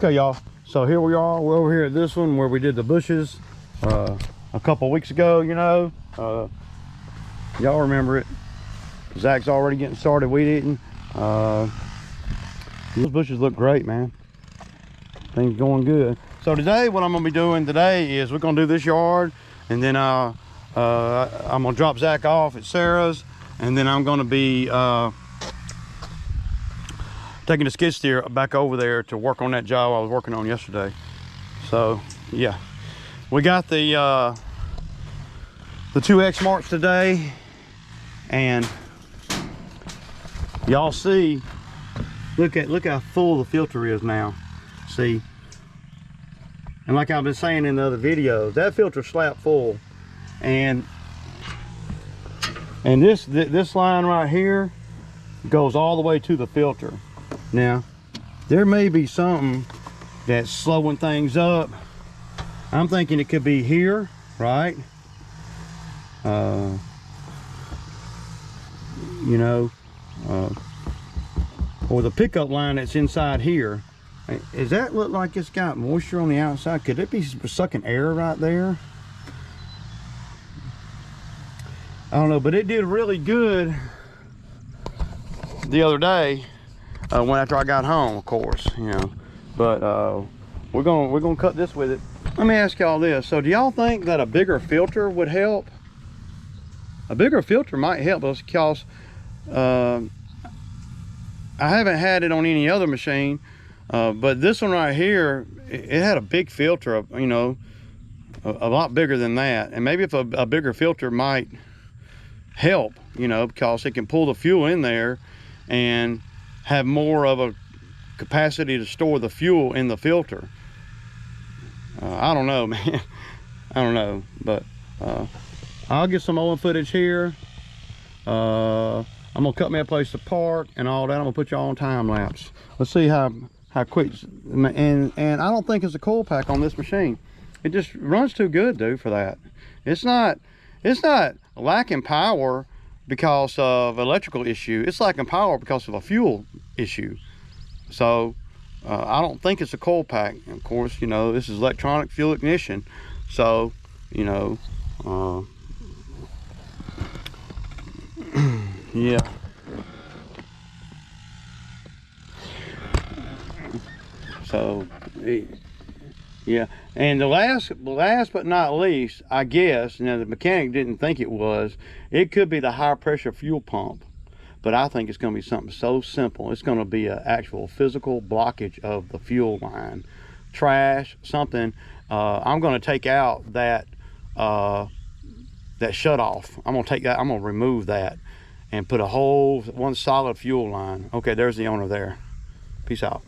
Okay, y'all, so here we are. We're over here at this one where we did the bushes a couple weeks ago, you know. Y'all remember it. Zach's already getting started weed eating. Those bushes look great, man. Things going good. So today, what I'm gonna be doing today is we're gonna do this yard, and then I'm gonna drop Zach off at Sarah's, and then I'm gonna be taking the skid steer back over there to work on that job I was working on yesterday. So yeah, we got the 2 Exmarks today, and y'all see, look how full the filter is now. See, and like I've been saying in the other videos, that filter slap full, and this line right here goes all the way to the filter. Now there may be something that's slowing things up. I'm thinking it could be here, right? You know, or the pickup line that's inside here. Does that look like it's got moisture on the outside? Could it be sucking air right there? I don't know, but it did really good the other day when after I got home, of course, you know. But we're gonna cut this with it. Let me ask y'all this. So do y'all think that a bigger filter would help? A bigger filter might help us, because I haven't had it on any other machine, but this one right here, it had a big filter, you know, a lot bigger than that. And maybe if a bigger filter might help, you know, because it can pull the fuel in there and have more of a capacity to store the fuel in the filter. I don't know, man. I don't know, but I'll get some old footage here. I'm gonna cut me a place to park and all that. I'm gonna put y'all on time lapse. Let's see how quick. And I don't think it's a coil pack on this machine. It just runs too good, dude, for that. It's not lacking power because of electrical issue. It's lacking power because of a fuel issue. So I don't think it's a coil pack. Of course, you know, this is electronic fuel ignition, so you know, yeah. So yeah, and the last but not least, I guess, now the mechanic didn't think it was, it could be the high pressure fuel pump, but I think it's going to be something so simple. It's going to be an actual physical blockage of the fuel line, trash, something. I'm going to take out that shut off. I'm going to take that, I'm going to remove that and put a whole one solid fuel line. Okay, there's the owner there. Peace out.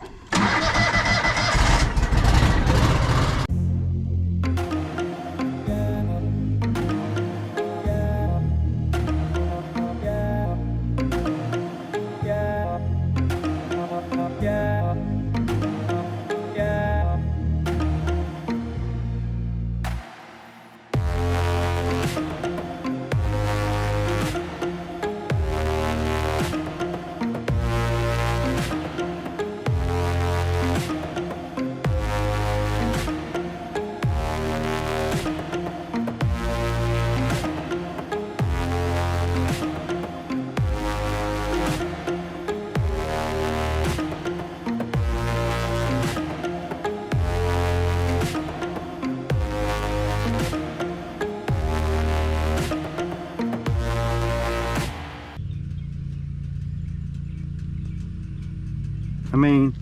I mean,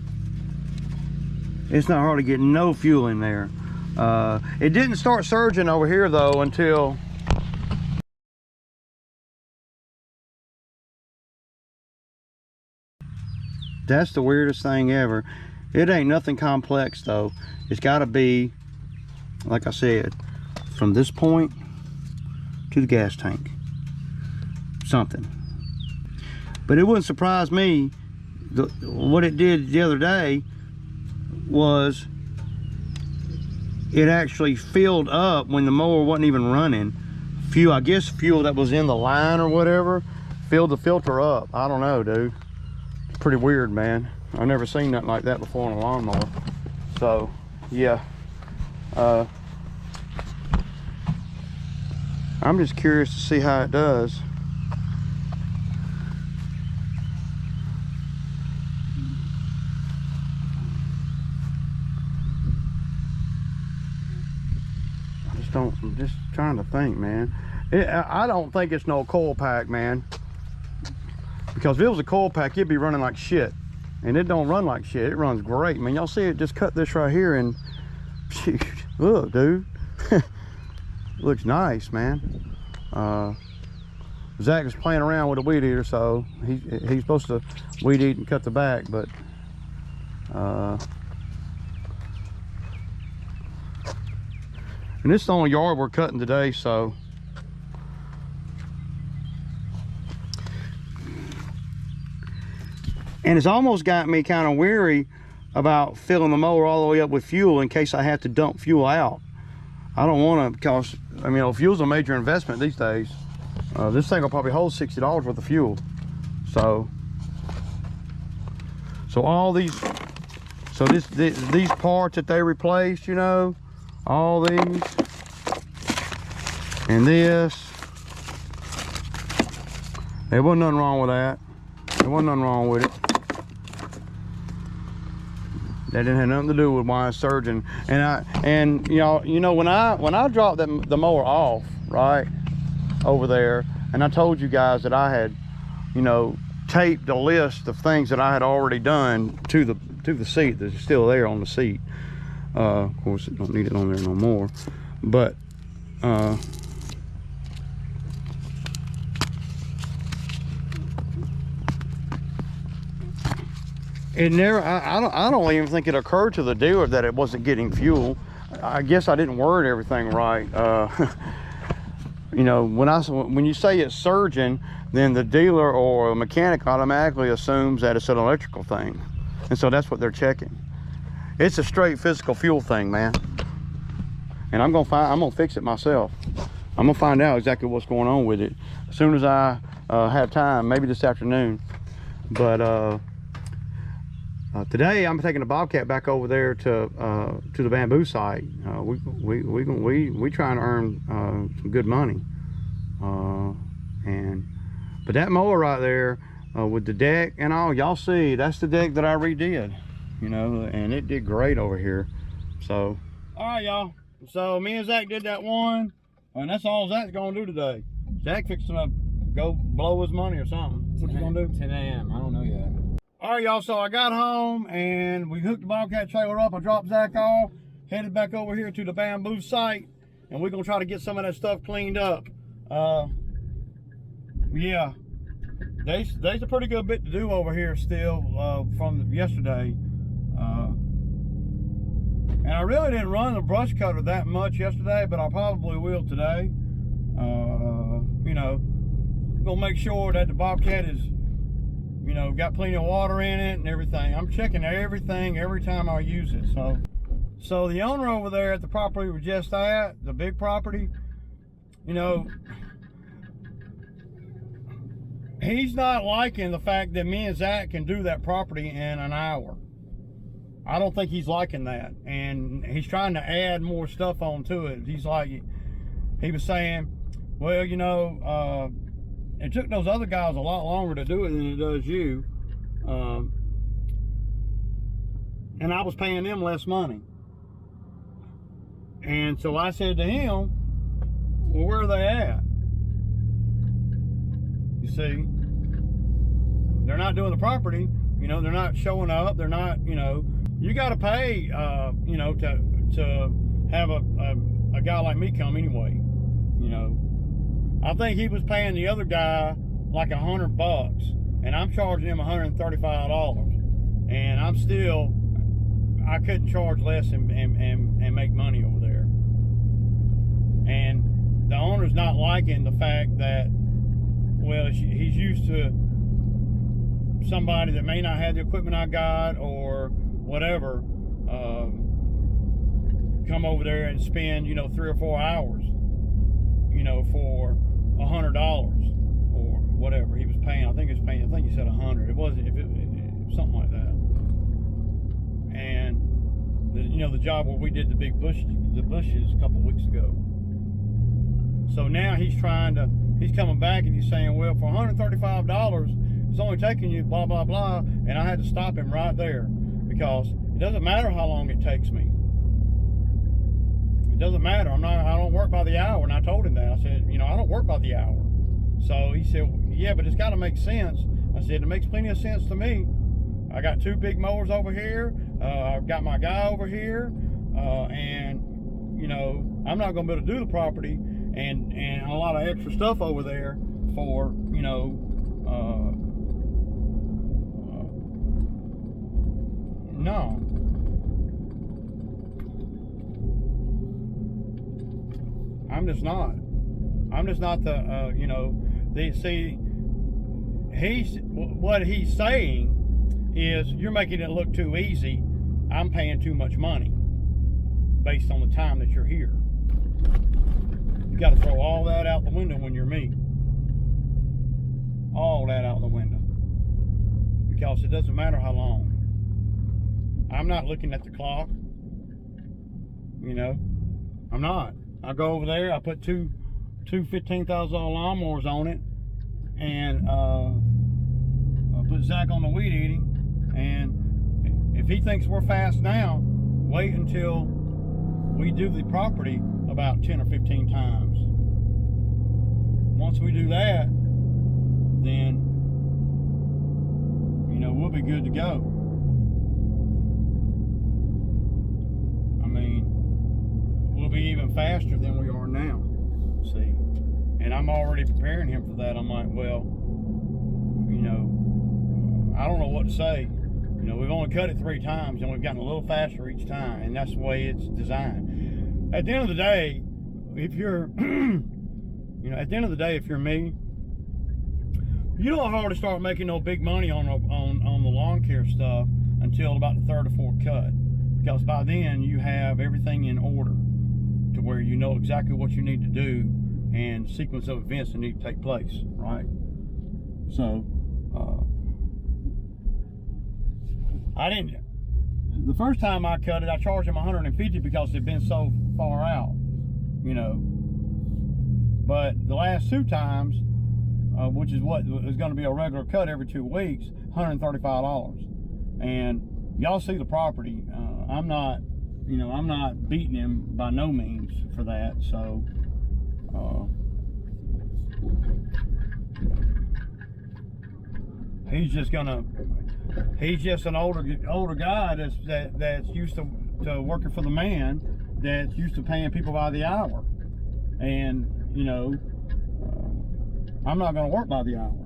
it's not hard to get no fuel in there. It didn't start surging over here though until that's the weirdest thing ever. It ain't nothing complex though. It's got to be, like I said, from this point to the gas tank, something. But it wouldn't surprise me. What it did the other day was it actually filled up when the mower wasn't even running. Fuel, I guess fuel that was in the line or whatever, filled the filter up. I don't know, dude. It's pretty weird, man. I've never seen nothing like that before on a lawnmower. So yeah, I'm just curious to see how it does. I'm just trying to think, man. I don't think it's no coil pack, man, because if it was a coil pack, it'd be running like shit, and it don't run like shit. It runs great, man. Y'all see it just cut this right here, and look, dude. Looks nice, man. Zach was playing around with a weed eater, so he's supposed to weed eat and cut the back, but and this is the only yard we're cutting today, so and it's almost got me kind of weary about filling the mower all the way up with fuel in case I have to dump fuel out. I don't want to, because I mean, fuel's a major investment these days. This thing will probably hold $60 worth of fuel. So all these, these parts that they replaced, you know, all these and this, there wasn't nothing wrong with that. There wasn't nothing wrong with it. That didn't have nothing to do with why it's surging. And you know when I dropped the mower off right over there, and I told you guys that I had, you know, taped a list of things that I had already done to the seat that's still there on the seat. Of course, it don't need it on there no more, but it never, I don't even think it occurred to the dealer that it wasn't getting fuel. I guess I didn't word everything right. You know, when you say it's surging, then the dealer or a mechanic automatically assumes that it's an electrical thing, and so that's what they're checking. It's a straight physical fuel thing, man. And I'm gonna fix it myself. I'm gonna find out exactly what's going on with it as soon as I have time, maybe this afternoon. But today I'm taking the Bobcat back over there to the bamboo site. We trying to earn some good money. But that mower right there with the deck and all, y'all see, that's the deck that I redid, you know, and it did great over here. So all right, y'all, so me and Zach did that one, and that's all Zach's gonna do today. Zach fixing to go blow his money or something. What you gonna do? 10 a.m. I don't know yet. All right, y'all, so I got home and we hooked the Bobcat trailer up. I dropped Zach off, headed back over here to the bamboo site, and we're gonna try to get some of that stuff cleaned up. Yeah, there's a pretty good bit to do over here still from yesterday. And I really didn't run the brush cutter that much yesterday, but I probably will today. You know, gonna make sure that the Bobcat is, you know, got plenty of water in it and everything. I'm checking everything every time I use it. So the owner over there at the property we're just at, the big property, you know, he's not liking the fact that me and Zach can do that property in an hour. I don't think he's liking that, and he's trying to add more stuff onto it. He's like, he was saying, well, you know, it took those other guys a lot longer to do it than it does you, and I was paying them less money. And so I said to him, well, where are they at? You see, they're not doing the property, you know, they're not showing up, they're not, you know, you got to pay, you know, to have a guy like me come anyway, you know. I think he was paying the other guy like $100, and I'm charging him $135, and I'm still, I couldn't charge less and make money over there. And the owner's not liking the fact that, well, he's used to somebody that may not have the equipment I got or whatever, come over there and spend, you know, 3 or 4 hours, you know, for $100 or whatever he was paying. I think he said 100. It wasn't, if it something like that. And the job where we did the big bushes a couple weeks ago. So now he's coming back and he's saying, well, for $135, it's only taking you blah, blah, blah. And I had to stop him right there, because it doesn't matter how long it takes me. It doesn't matter. I don't work by the hour. And I told him that. I said, I don't work by the hour. So he said, yeah, but it's got to make sense. I said, it makes plenty of sense to me. I got 2 big mowers over here. I've got my guy over here. And, I'm not going to be able to do the property and a lot of extra stuff over there for, no. I'm just not what he's saying is, you're making it look too easy. I'm paying too much money based on the time that you're here. You got to throw all that out the window when you're me. All that out the window. Because it doesn't matter how long. I'm not looking at the clock. I'm not. I go over there, I put two $15,000 lawnmowers on it, and I put Zach on the weed eating. And if he thinks we're fast now, wait until we do the property about 10 or 15 times. Once we do that, then we'll be good to go. We'll be even faster than we are now. See, and I'm already preparing him for that. I'm like, well, I don't know what to say. We've only cut it 3 times, and we've gotten a little faster each time, and that's the way it's designed. At the end of the day, if you're, at the end of the day, if you're me, you don't hardly start making no big money on the lawn care stuff until about the 3rd or 4th cut, because by then you have everything in order, to where you know exactly what you need to do and sequence of events that need to take place, right? So, the first time I cut it, I charged him $150 because it'd been so far out, But the last 2 times, which is what is going to be a regular cut every 2 weeks, $135. And y'all see the property. I'm not beating him by no means for that. So, he's just an older guy that's used to working for the man, that's used to paying people by the hour. And, I'm not going to work by the hour.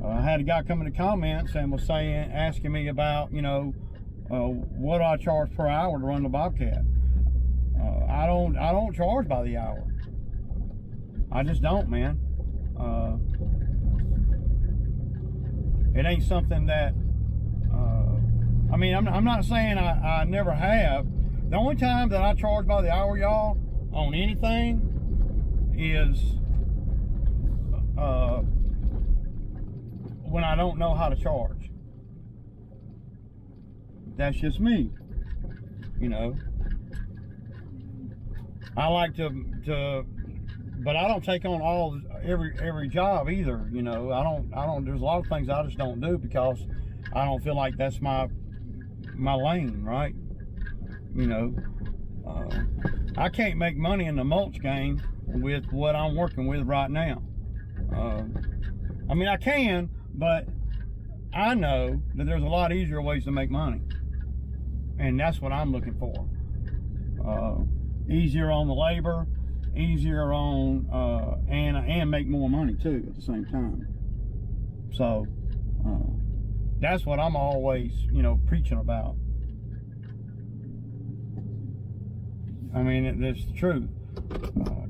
I had a guy come in the comments and was asking me about, what do I charge per hour to run the Bobcat? I don't charge by the hour. I just don't, man. It ain't something that, I'm not saying I never have. The only time that I charge by the hour, y'all, on anything is when I don't know how to charge. That's just me, I like to, but I don't take on every job either. I don't. There's a lot of things I just don't do because I don't feel like that's my lane, right? I can't make money in the mulch game with what I'm working with right now. I can, but I know that there's a lot easier ways to make money, and that's what I'm looking for. Easier on the labor, easier on and make more money too at the same time. So that's what I'm always preaching about. It's the truth.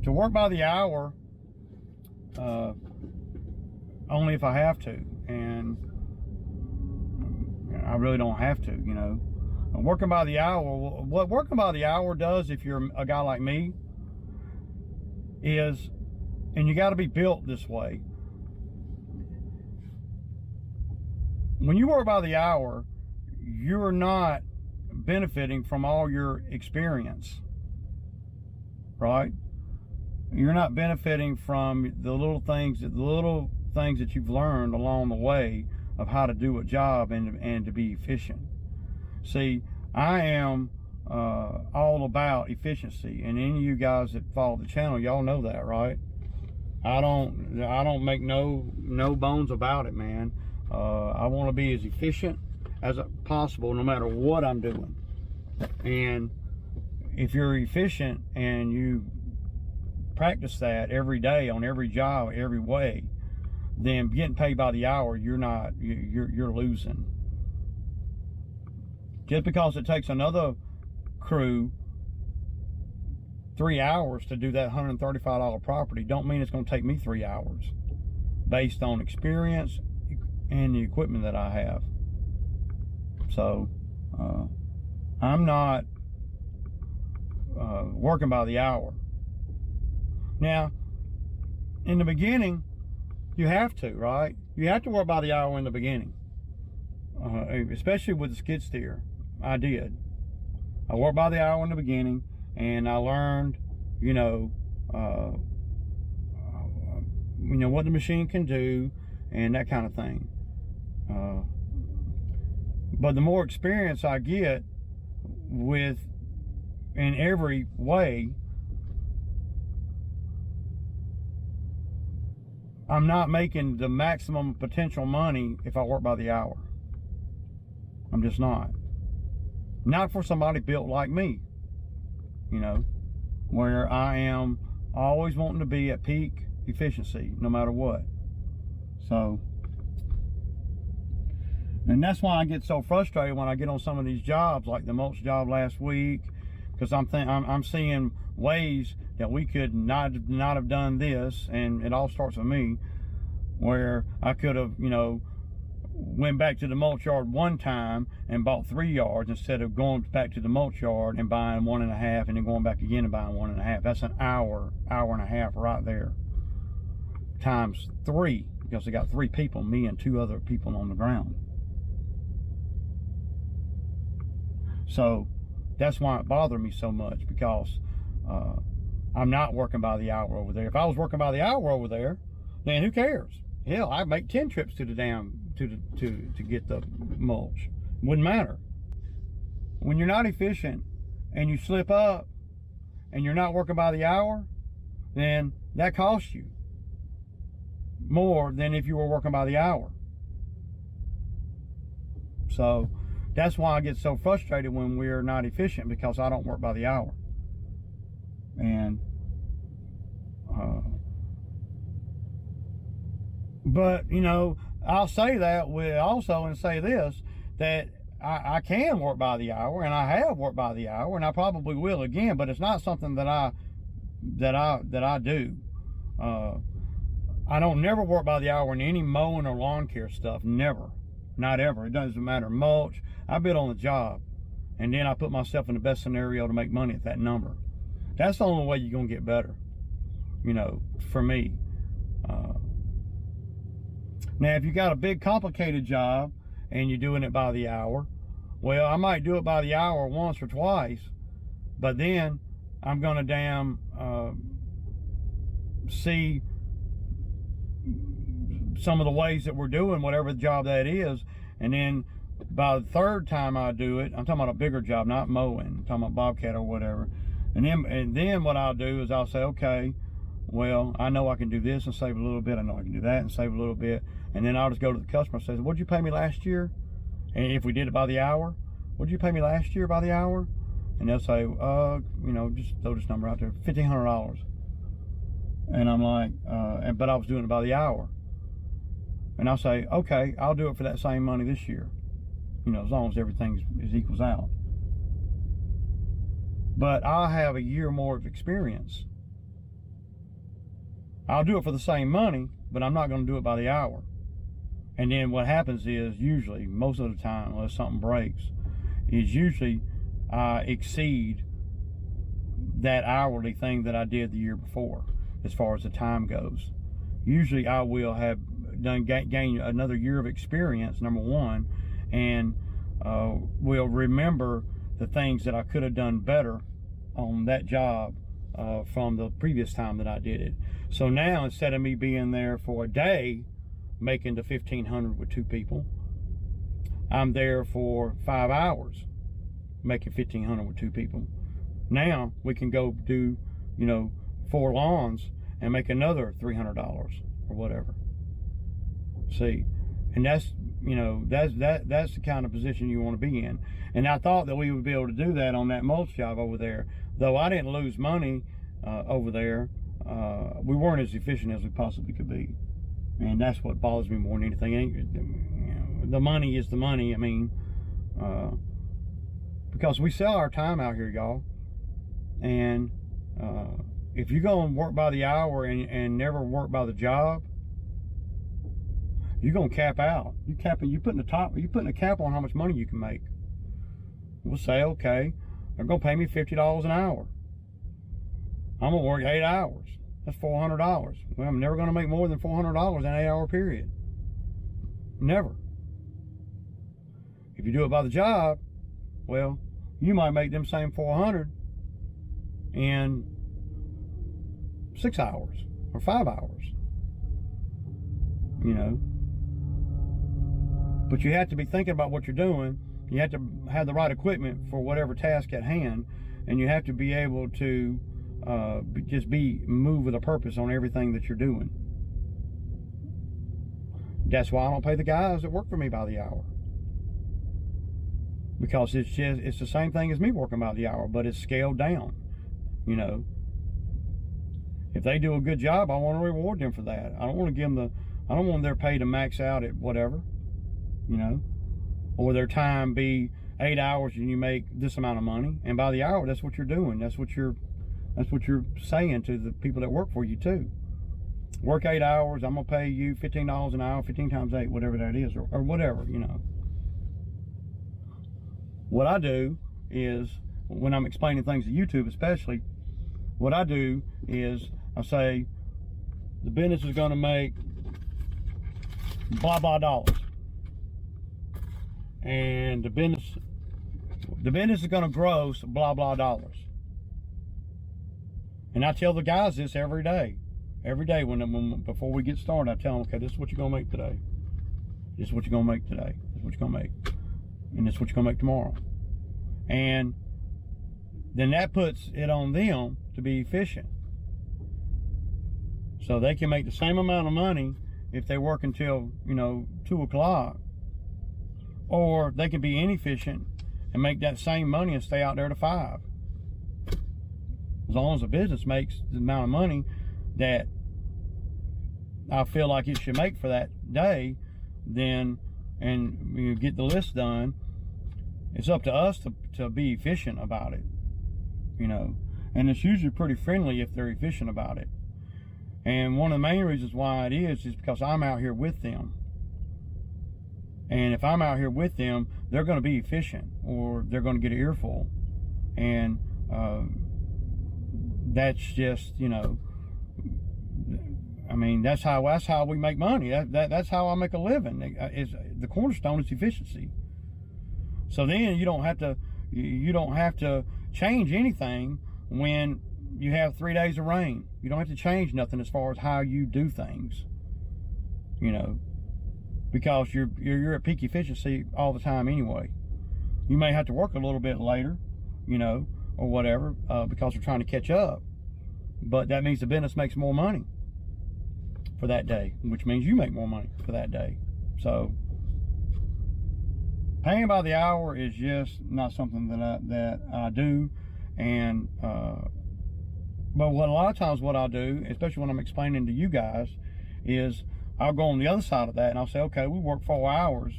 To work by the hour, only if I have to, and I really don't have to. Working by the hour, what working by the hour does, if you're a guy like me, is, and you got to be built this way. When you work by the hour, you're not benefiting from all your experience, right? You're not benefiting from the little things that you've learned along the way of how to do a job and to be efficient. See, I am all about efficiency, and any of you guys that follow the channel, y'all know that, right? I don't make no bones about it, man. I want to be as efficient as possible no matter what I'm doing. And if you're efficient and you practice that every day on every job, every way, then getting paid by the hour, you're losing. Just because it takes another crew 3 hours to do that $135 property don't mean it's going to take me 3 hours based on experience and the equipment that I have. So I'm not working by the hour. Now, in the beginning, you have to, right? You have to work by the hour in the beginning, especially with the skid steer. I did. I worked by the hour in the beginning, and I learned, what the machine can do and that kind of thing. But the more experience I get in every way, I'm not making the maximum potential money if I work by the hour. I'm just not. Not for somebody built like me, where I am always wanting to be at peak efficiency no matter what. So, and that's why I get so frustrated when I get on some of these jobs, like the mulch job last week, because I'm seeing ways that we could not have done this, and it all starts with me, where I could have, went back to the mulch yard one time and bought 3 yards instead of going back to the mulch yard and buying 1.5 and then going back again and buying 1.5. That's an hour and a half right there, times 3, because I got 3 people, me and 2 other people on the ground. So that's why it bothered me so much, because I'm not working by the hour over there. If I was working by the hour over there, then who cares? Hell, I'd make 10 trips to the dam to get the mulch. Wouldn't matter. When you're not efficient and you slip up and you're not working by the hour, then that costs you more than if you were working by the hour. So that's why I get so frustrated when we're not efficient, because I don't work by the hour. And but I'll say that and say this, that I can work by the hour, and I have worked by the hour, and I probably will again, but it's not something that I do. I don't never work by the hour in any mowing or lawn care stuff. Never. Not ever. It doesn't matter. Mulch, I bid on the job, and then I put myself in the best scenario to make money at that number. That's the only way you're going to get better, for me. Now, if you got a big complicated job and you're doing it by the hour, well, I might do it by the hour once or twice, but then I'm going to see some of the ways that we're doing whatever the job that is, and then by the 3rd time I do it, I'm talking about a bigger job, not mowing, I'm talking about bobcat or whatever, and then what I'll do is I'll say, okay, well, I know I can do this and save a little bit, I know I can do that and save a little bit, and then I'll just go to the customer and say, what'd you pay me last year? And if we did it by the hour, what'd you pay me last year by the hour? And they'll say, just throw this number out there, $1,500. And I'm like, but I was doing it by the hour. And I'll say, okay, I'll do it for that same money this year, as long as everything equals out. But I have a year more of experience. I'll do it for the same money, but I'm not going to do it by the hour. And then what happens is, usually, most of the time, unless something breaks, is usually I exceed that hourly thing that I did the year before, as far as the time goes. Usually I will have gain another year of experience, number one, and will remember the things that I could have done better on that job from the previous time that I did it. So now, instead of me being there for a day making the 1,500 with 2 people, I'm there for 5 hours making 1,500 with 2 people. Now we can go do, 4 lawns and make another $300 or whatever. See, and that's that's the kind of position you want to be in. And I thought that we would be able to do that on that mulch job over there. Though I didn't lose money over there, we weren't as efficient as we possibly could be. And that's what bothers me more than anything. The money is the money. I mean, because we sell our time out here, y'all. And if you go and work by the hour and never work by the job, you're gonna cap out. You putting a cap on how much money you can make. We'll say, okay, they're gonna pay me $50 an hour. I'm gonna work 8 hours. That's $400. Well, I'm never gonna make more than $400 in an 8-hour period. Never. If you do it by the job, well, you might make them same 400 in 6 hours or 5 hours. But you have to be thinking about what you're doing. You have to have the right equipment for whatever task at hand, and you have to be able to move with a purpose on everything that you're doing. That's why I don't pay the guys that work for me by the hour, because it's the same thing as me working by the hour, but it's scaled down. If they do a good job, I want to reward them for that. I don't want to give them I don't want their pay to max out at whatever, or their time be 8 hours and you make this amount of money, and by the hour, that's what you're doing. That's what you're saying to the people that work for you too. Work 8 hours, I'm gonna pay you $15 an hour, 15 times 8, whatever that is, or whatever, What I do is, when I'm explaining things to YouTube especially, what I do is I say, the business is gonna make blah blah dollars, and the business is gonna gross blah blah dollars. And I tell the guys this every day when before we get started. I tell them, okay, this is what you're gonna make today, this is what you're gonna make today, this is what you're gonna make, and this is what you're gonna make tomorrow. And then that puts it on them to be efficient, so they can make the same amount of money if they work until 2 o'clock, or they can be inefficient and make that same money and stay out there to 5. As long as the business makes the amount of money that I feel like it should make for that day, then, and you get the list done, it's up to us to be efficient about it, and it's usually pretty friendly if they're efficient about it. And one of the main reasons why it is because I'm out here with them. And if I'm out here with them, they're going to be efficient, or they're going to get an earful. And that's just, I mean, that's how we make money. That's how I make a living. The cornerstone is efficiency. So then you don't have to change anything when you have 3 days of rain. You don't have to change nothing as far as how you do things, because you're at peak efficiency all the time anyway. You may have to work a little bit later, or whatever, because we're trying to catch up. But that means the business makes more money for that day, which means you make more money for that day. So paying by the hour is just not something that I do. And but a lot of times what I'll do, especially when I'm explaining to you guys, is I'll go on the other side of that and I'll say, okay, we worked 4 hours.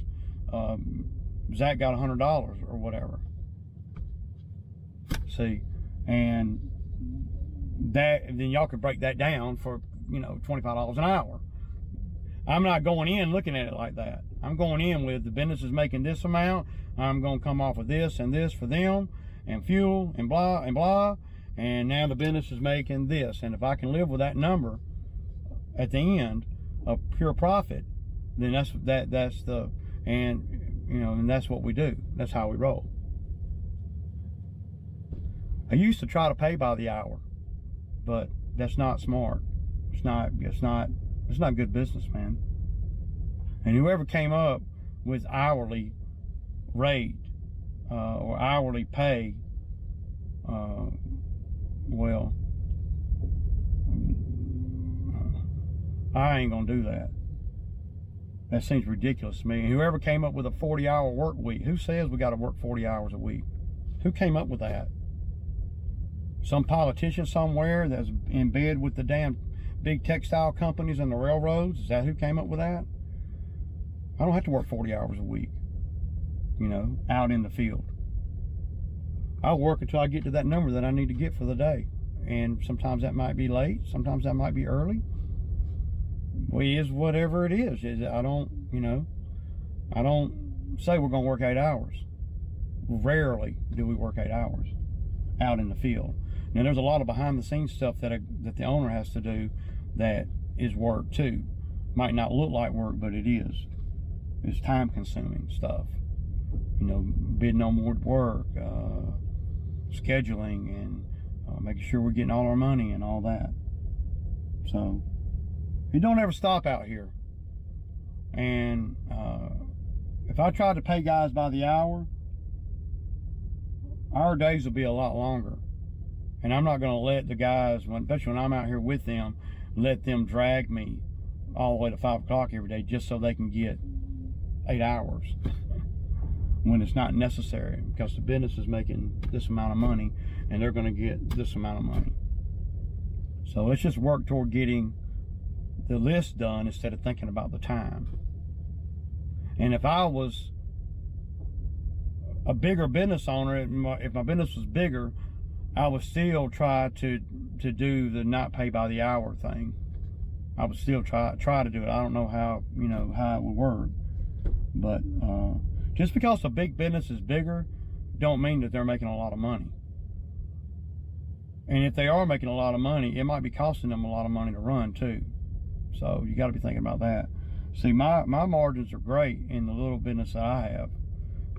Zach got $100 or whatever. See, and then y'all could break that down for $25 an hour. I'm not going in looking at it like that. I'm going in with, the business is making this amount, I'm going to come off with this and this for them, and fuel and blah and blah, and now the business is making this. And if I can live with that number at the end of pure profit, then that's the, and that's what we do. That's how we roll. I used to try to pay by the hour, but that's not smart. It's not good business, man. And whoever came up with hourly rate or hourly pay, well, I ain't gonna do that. That seems ridiculous to me. And whoever came up with a 40-hour work week, who says we got to work 40 hours a week? Who came up with that? Some politician somewhere that's in bed with the damn big textile companies and the railroads? Is that who came up with that? I don't have to work 40 hours a week, you know, out in the field. I'll work until I get to that number that I need to get for the day. And sometimes that might be late, sometimes that might be early. Well, it is whatever it is. I don't, you know, I don't say we're going to work 8 hours. Rarely do we work 8 hours out in the field. Now, there's a lot of behind the scenes stuff that the owner has to do that is work too. Might not look like work, but it is. It's time consuming stuff. You know, bidding on more work, scheduling, and making sure we're getting all our money and all that. So it don't ever stop out here. And if I tried to pay guys by the hour, our days will be a lot longer. And I'm not going to let the guys, especially when I'm out here with them, let them drag me all the way to 5 o'clock every day just so they can get 8 hours when it's not necessary, because the business is making this amount of money and they're going to get this amount of money. So let's just work toward getting the list done instead of thinking about the time. And if I was a bigger business owner, if my business was bigger, I would still try to do the not pay by the hour thing. I would still try to do it. I don't know how, you know, how it would work, but just because a big business is bigger don't mean that they're making a lot of money. And if they are making a lot of money, it might be costing them a lot of money to run too. So you got to be thinking about that. See, my margins are great in the little business that I have,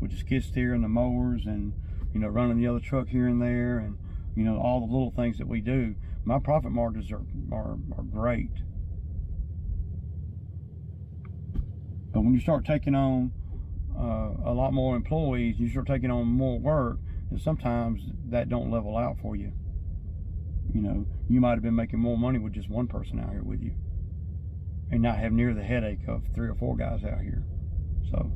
which is skid steer and the mowers and, you know, running the other truck here and there, and, you know, all the little things that we do. My profit margins are great. But when you start taking on a lot more employees, you start taking on more work, and sometimes that don't level out for you. You know, you might have been making more money with just one person out here with you and not have near the headache of 3 or 4 guys out here. So